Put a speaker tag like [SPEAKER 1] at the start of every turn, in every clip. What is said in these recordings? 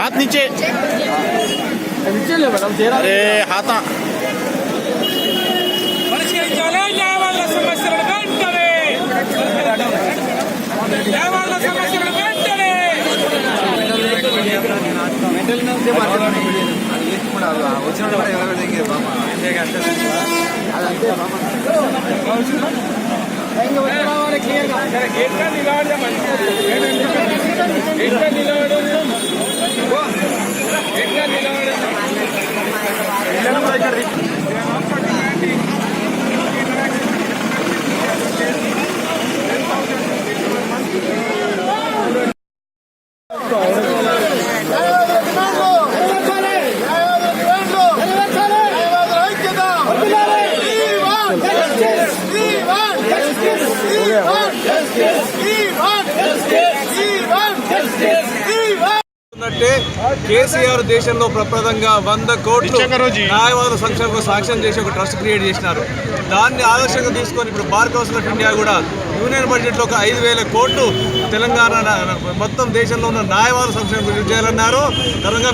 [SPEAKER 1] हाथ नीचे, अरे हाथ
[SPEAKER 2] కేసీఆర్ దేశంలో ప్రప్రదంగా 100 కోట్లు న్యాయవాదుల సంక్షేమం సాక్ష్యం చేసి ఒక ట్రస్ట్ క్రియేట్ చేసినారు. దాన్ని ఆదర్శంగా తీసుకొని ఇప్పుడు బార్ కౌన్సిల్ ఆఫ్ ఇండియా కూడా యూనియన్ బడ్జెట్లో ఒక 5,000 కోట్లు తెలంగాణ మొత్తం దేశంలో ఉన్న న్యాయవాదుల సంక్షేమం గురించి చేయాలన్నారు.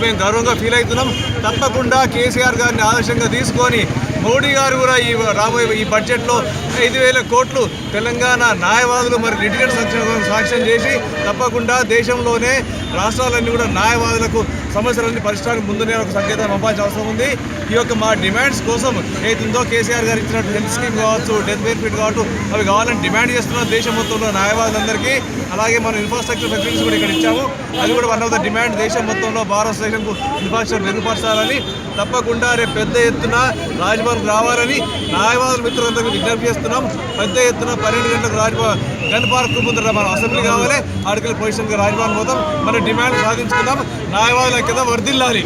[SPEAKER 2] మేము గర్వంగా ఫీల్ అవుతున్నాం. తప్పకుండా కేసీఆర్ గారిని ఆదర్శంగా తీసుకొని మోడీ గారు కూడా రాబోయే ఈ బడ్జెట్లో 5,000 కోట్లు తెలంగాణ న్యాయవాదులు మరి లిటిగెంట్ సంక్షేమం సాక్ష్యం చేసి తప్పకుండా దేశంలోనే రాష్ట్రాలన్నీ కూడా న్యాయవాదులకు సమస్యలన్నీ పరిష్కారం ముందునే ఒక సంకేతం పంపాల్సిన అవసరం ఉంది. ఈ యొక్క మా డిమాండ్స్ కోసం ఏతుందో కేసీఆర్ గారు ఇచ్చినట్టు హెల్త్ స్కీమ్ కావచ్చు, డెత్ బెనిఫిట్ కావచ్చు, అవి కావాలని డిమాండ్ చేస్తున్న దేశం మొత్తంలో న్యాయవాదులందరికీ. అలాగే మనం ఇన్ఫ్రాస్ట్రక్చర్ ఫెసిలిటీస్ కూడా ఇక్కడ ఇచ్చాము. అది కూడా వన్ ఆఫ్ ద డిమాండ్. దేశం మొత్తంలో భారత స్టేషన్కు ఇన్ఫ్రాస్ట్రక్చర్ మెరుగుపరచాలని తప్పకుండా రేపు పెద్ద ఎత్తున రాజ్భవన్కు రావాలని న్యాయవాదుల మిత్రులందరికీ విజ్ఞప్తి చేస్తున్నాం. పెద్ద ఎత్తున 12 గంటలకు గన్ పార్క్ ముందర మనం అసెంబ్లీ కావాలి, ఆర్టికల్ పొజిషన్గా రాజ్భవన్ పోతాం. మన డిమాండ్ సాధించుకుందాం. న్యాయవాదుల ఐక్యత వర్ధిల్లాలి.